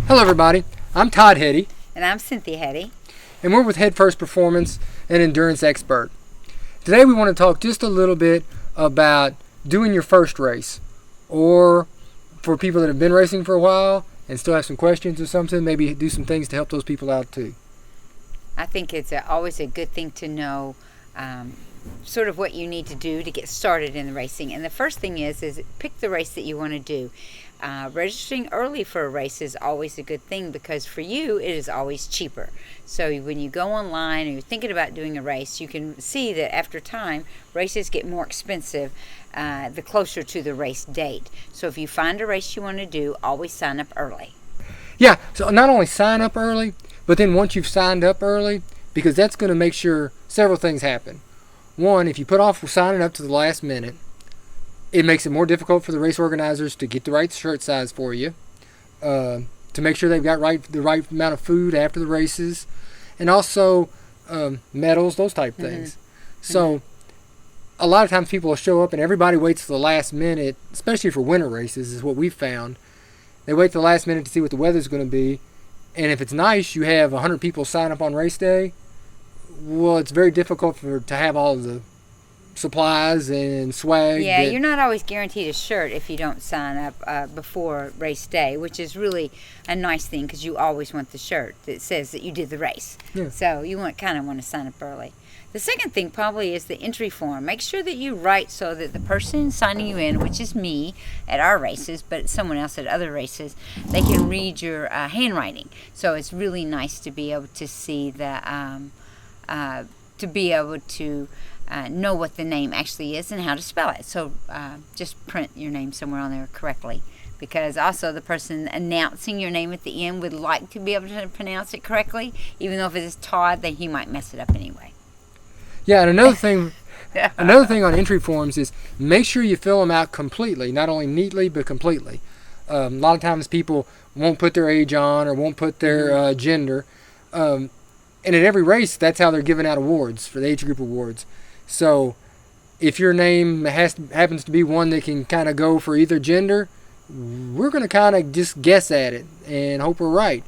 Hello everybody, I'm Todd Hetty. And I'm Cynthia Hetty. And we're with Head First Performance and Endurance Expert. Today we want to talk just a little bit about doing your first race. Or for people that have been racing for a while and still have some questions or something, maybe do some things to help those people out too. I think it's always a good thing to know sort of what you need to do to get started in the racing. And the first thing is pick the race that you want to do. Registering early for a race is always a good thing because for you it is always cheaper. So when you go online and you're thinking about doing a race, you can see that after time races get more expensive the closer to the race date. So if you find a race you want to do, always sign up early. Yeah, so not only sign up early, but then once you've signed up early, because that's going to make sure several things happen. One, if you put off signing up to the last minute, it makes it more difficult for the race organizers to get the right shirt size for you, to make sure they've got the right amount of food after the races, and also medals, those type things. So a lot of times people will show up and everybody waits till the last minute, especially for winter races is what we've found. They wait till the last minute to see what the weather's going to be, and if it's nice, you have 100 people sign up on race day. Well, it's very difficult to have all the supplies and swag. Yeah, you're not always guaranteed a shirt if you don't sign up before race day, which is really a nice thing because you always want the shirt that says that you did the race. Yeah. So you kind of want to sign up early. The second thing probably is the entry form. Make sure that you write so that the person signing you in, which is me at our races, but someone else at other races, they can read your handwriting. So it's really nice to be able to see the know what the name actually is and how to spell it. So just print your name somewhere on there correctly, because also the person announcing your name at the end would like to be able to pronounce it correctly. Even though if it is Todd, then he might mess it up anyway. Yeah, and another thing on entry forms is make sure you fill them out completely, not only neatly but completely. A lot of times people won't put their age on or won't put their gender. And at every race, that's how they're giving out awards for the age group awards. So if your name happens to be one that can kind of go for either gender, we're going to kind of just guess at it and hope we're right.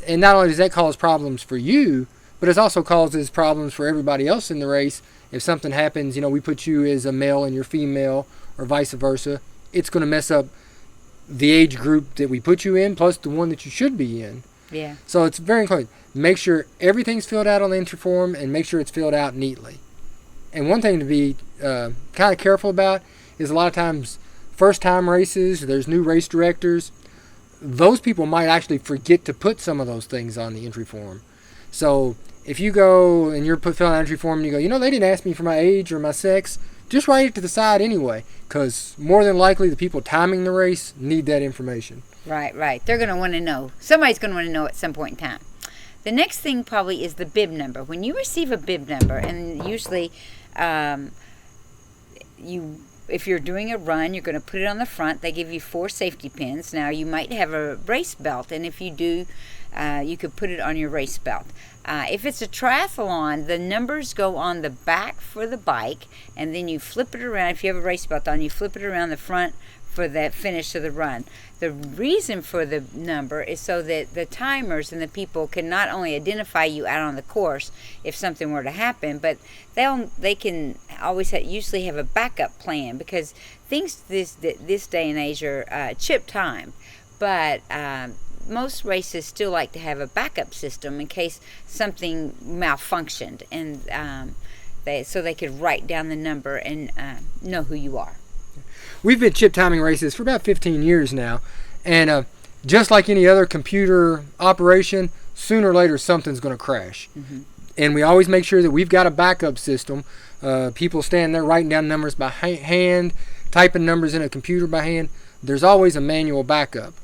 And not only does that cause problems for you, but it also causes problems for everybody else in the race. If something happens, we put you as a male and you're female or vice versa, it's going to mess up the age group that we put you in plus the one that you should be in. Yeah. So it's very important. Make sure everything's filled out on the entry form and make sure it's filled out neatly. And one thing to be kind of careful about is a lot of times first-time races, there's new race directors. Those people might actually forget to put some of those things on the entry form. So if you go and you're filling out an entry form and you go, they didn't ask me for my age or my sex, just write it to the side anyway, because more than likely the people timing the race need that information. Right. They're going to want to know. Somebody's going to want to know at some point in time. The next thing probably is the bib number. When you receive a bib number, and usually if you're doing a run, you're going to put it on the front. They give you 4 safety pins. Now, you might have a race belt, and if you do, you could put it on your race belt. If it's a triathlon, the numbers go on the back for the bike, and then you flip it around. If you have a race belt on, you flip it around the front for the finish of the run. The reason for the number is so that the timers and the people can not only identify you out on the course if something were to happen, but they can always usually have a backup plan, because things this day and age are chip time, but most races still like to have a backup system in case something malfunctioned, and so they could write down the number and know who you are. We've been chip timing races for about 15 years now, and just like any other computer operation, sooner or later something's going to crash. And we always make sure that we've got a backup system. People stand there writing down numbers by hand, typing numbers in a computer by hand. There's always a manual backup.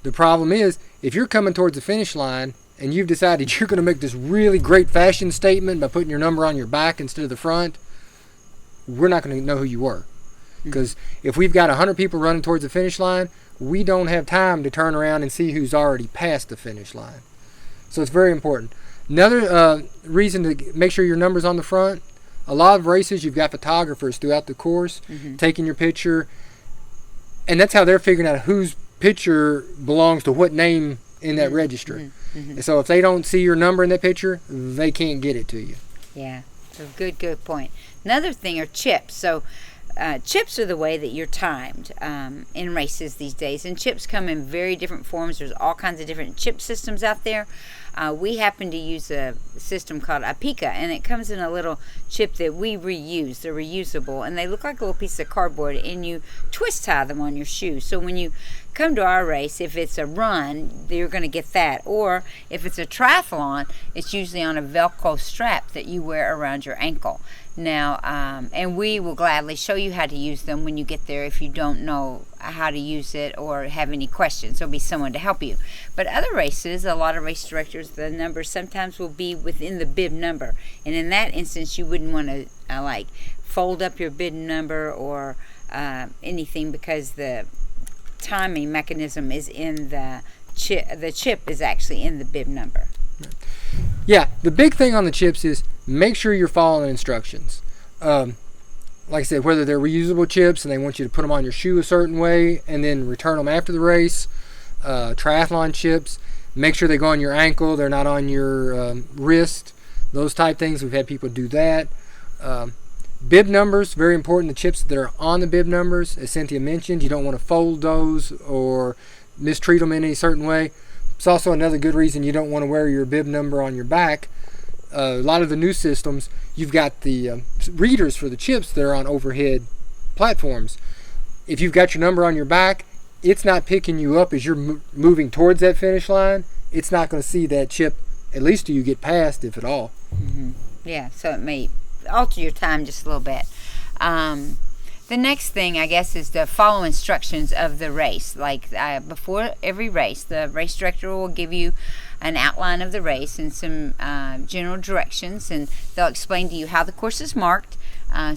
The problem is, if you're coming towards the finish line and you've decided you're going to make this really great fashion statement by putting your number on your back instead of the front, we're not going to know who you were. Because if we've got 100 people running towards the finish line, we don't have time to turn around and see who's already past the finish line. So it's very important. Another reason to make sure your number's on the front, a lot of races you've got photographers throughout the course taking your picture, and that's how they're figuring out whose picture belongs to what name in that register. And so if they don't see your number in that picture, they can't get it to you. Yeah, a good point. Another thing are chips. So chips are the way that you're timed in races these days. And chips come in very different forms. There's all kinds of different chip systems out there. We happen to use a system called Apica, and it comes in a little chip that we reuse. They're reusable, and they look like a little piece of cardboard, and you twist tie them on your shoe. So when you come to our race, if it's a run, you're going to get that. Or if it's a triathlon, it's usually on a Velcro strap that you wear around your ankle. Now, and we will gladly show you how to use them when you get there if you don't know how to use it or have any questions. There'll be someone to help you. But other races, a lot of race directors, the number sometimes will be within the bib number. And in that instance, you wouldn't want to like fold up your bib number or anything, because the timing mechanism is in the chip. The chip is actually in the bib number. Yeah, the big thing on the chips is make sure you're following instructions. Like I said, whether they're reusable chips and they want you to put them on your shoe a certain way and then return them after the race. Triathlon chips, make sure they go on your ankle, they're not on your wrist, those type things. We've had people do that. Bib numbers, very important. The chips that are on the bib numbers, as Cynthia mentioned, you don't want to fold those or mistreat them in any certain way. It's also another good reason you don't want to wear your bib number on your back. A lot of the new systems, you've got the readers for the chips that are on overhead platforms. If you've got your number on your back, it's not picking you up as you're moving towards that finish line. It's not going to see that chip, at least till you get past, if at all. Yeah, so it may alter your time just a little bit. The next thing, I guess, is to follow instructions of the race. Like before every race, the race director will give you an outline of the race and some general directions, and they'll explain to you how the course is marked.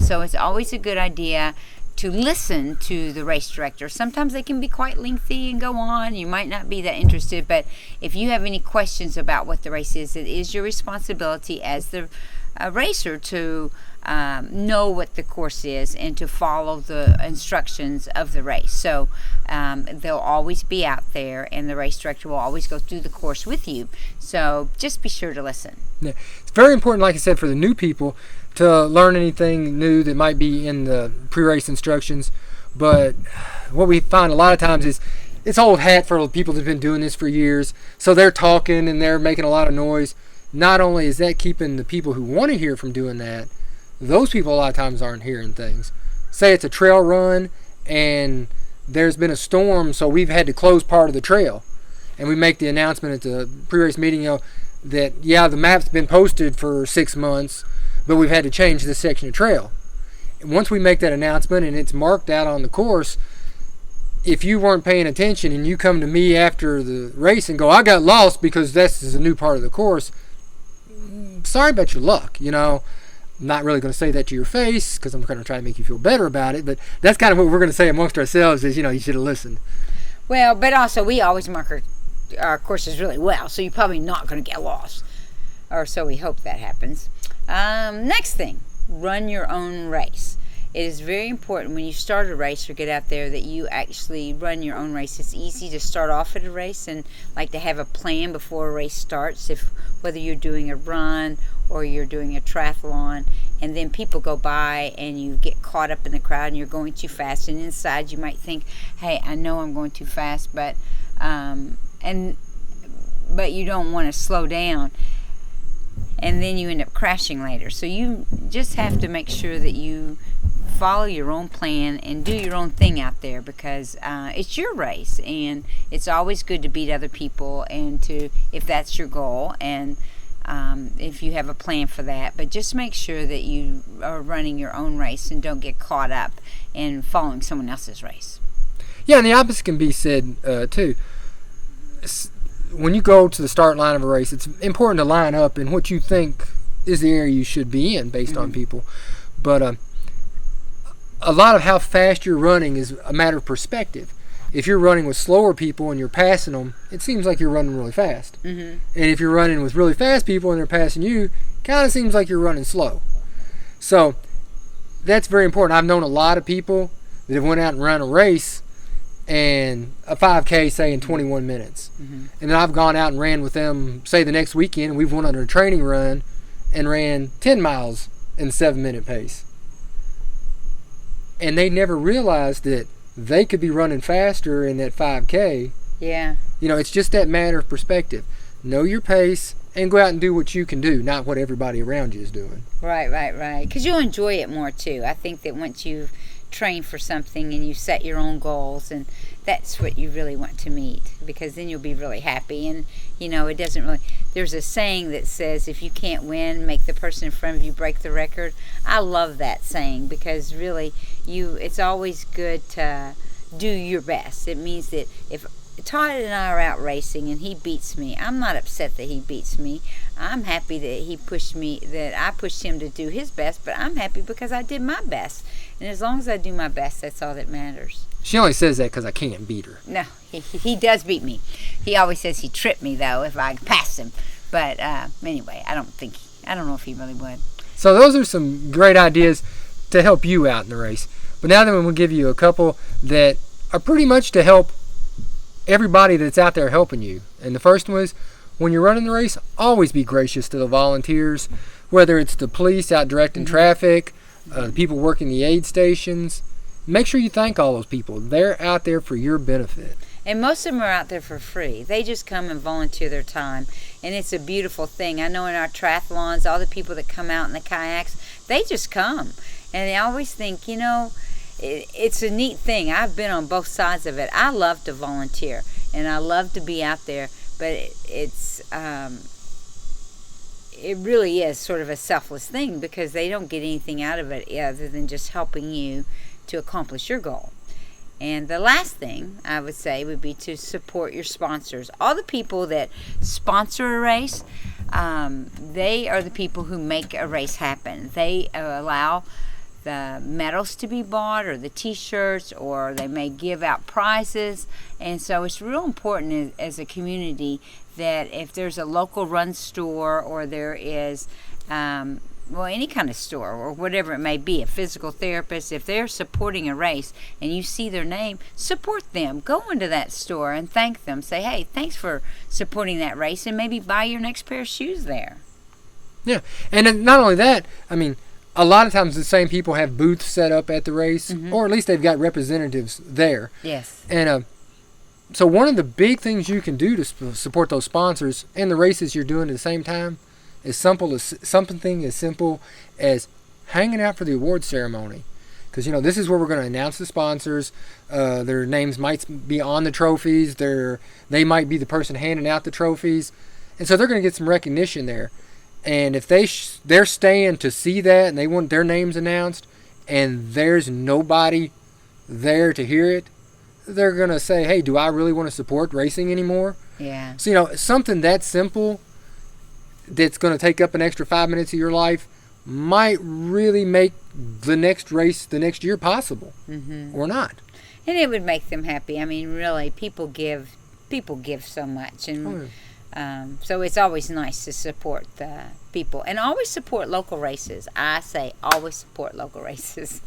So it's always a good idea to listen to the race director. Sometimes they can be quite lengthy and go on. You might not be that interested, but if you have any questions about what the race is, it is your responsibility as the racer to know what the course is and to follow the instructions of the race. So they'll always be out there, and the race director will always go through the course with you. So just be sure to listen. Yeah. It's very important, like I said, for the new people to learn anything new that might be in the pre-race instructions. But what we find a lot of times is it's old hat for people that have been doing this for years. So they're talking and they're making a lot of noise. Not only is that keeping the people who want to hear from doing that, those people a lot of times aren't hearing things. Say it's a trail run and there's been a storm, so we've had to close part of the trail. And we make the announcement at the pre-race meeting, that, yeah, the map's been posted for 6 months, but we've had to change this section of trail. And once we make that announcement and it's marked out on the course, if you weren't paying attention and you come to me after the race and go, I got lost because this is a new part of the course, sorry about your luck. I'm not really going to say that to your face because I'm going to try to make you feel better about it, but that's kind of what we're going to say amongst ourselves is, you should have listened. Well, but also we always mark our courses really well, so you're probably not going to get lost, or so we hope that happens. Next thing, run your own race. It is very important when you start a race or get out there that you actually run your own race. It's easy to start off at a race and like to have a plan before a race starts, whether you're doing a run or you're doing a triathlon, and then people go by and you get caught up in the crowd and you're going too fast, and inside you might think, hey, I know I'm going too fast, but you don't want to slow down, and then you end up crashing later. So you just have to make sure that you follow your own plan and do your own thing out there, because it's your race, and it's always good to beat other people, and if that's your goal, and if you have a plan for that. But just make sure that you are running your own race and don't get caught up in following someone else's race. Yeah, and the opposite can be said too. When you go to the start line of a race, it's important to line up in what you think is the area you should be in based on people. But a lot of how fast you're running is a matter of perspective. If you're running with slower people and you're passing them, it seems like you're running really fast. And if you're running with really fast people and they're passing you, it kind of seems like you're running slow. So that's very important. I've known a lot of people that have went out and run a race, and a 5K, say, in 21 minutes. Mm-hmm. And then I've gone out and ran with them, say, the next weekend, and we've went on a training run and ran 10 miles in 7-minute pace. And they never realized that they could be running faster in that 5K. Yeah. You know, it's just that matter of perspective. Know your pace and go out and do what you can do, not what everybody around you is doing. Right. Because you'll enjoy it more, too. I think that once you've trained for something and you set your own goals, and that's what you really want to meet, because then you'll be really happy. And, you know, it doesn't really... There's a saying that says, if you can't win, make the person in front of you break the record. I love that saying, because really, it's always good to do your best. It means that if Todd and I are out racing and he beats me, I'm not upset that he beats me. I'm happy that that I pushed him to do his best, but I'm happy because I did my best. And as long as I do my best, that's all that matters. She only says that because I can't beat her. No, he does beat me. He always says he tripped me, though, if I passed him. But anyway, I don't know if he really would. So those are some great ideas to help you out in the race. But now then we'll give you a couple that are pretty much to help everybody that's out there helping you. And the first one is, when you're running the race, always be gracious to the volunteers, whether it's the police out directing traffic, the people working the aid stations. Make sure you thank all those people. They're out there for your benefit. And most of them are out there for free. They just come and volunteer their time. And it's a beautiful thing. I know in our triathlons, all the people that come out in the kayaks, they just come. And I always think, you know, it's a neat thing. I've been on both sides of it. I love to volunteer, and I love to be out there. But it really is sort of a selfless thing, because they don't get anything out of it other than just helping you to accomplish your goal. And the last thing I would say would be to support your sponsors. All the people that sponsor a race, they are the people who make a race happen. They allow the medals to be bought, or the t-shirts, or they may give out prizes. And so it's real important as a community that if there's a local run store, or there is any kind of store, or whatever it may be, a physical therapist, if they're supporting a race and you see their name, support them. Go into that store and thank them. Say, hey, thanks for supporting that race, and maybe buy your next pair of shoes there. Yeah, and then not only that, I mean, a lot of times the same people have booths set up at the race, or at least they've got representatives there. Yes. And so one of the big things you can do to support those sponsors and the races you're doing at the same time is something as simple as hanging out for the award ceremony. Because, you know, this is where we're going to announce the sponsors. Their names might be on the trophies. They might be the person handing out the trophies. And so they're going to get some recognition there. And if they're staying to see that and they want their names announced and there's nobody there to hear it, they're going to say, hey, do I really want to support racing anymore? Yeah. So, you know, something that simple that's going to take up an extra 5 minutes of your life might really make the next race the next year possible, or not. And it would make them happy. I mean, really, people give so much, and so it's always nice to support the people, and always support local races. I say always support local races.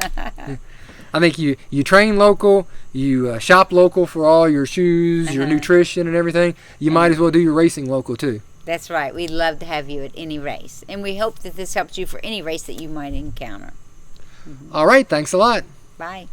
I think you train local, you shop local for all your shoes, your nutrition and everything. You might as well do your racing local too. That's right. We'd love to have you at any race. And we hope that this helps you for any race that you might encounter. All right. Thanks a lot. Bye.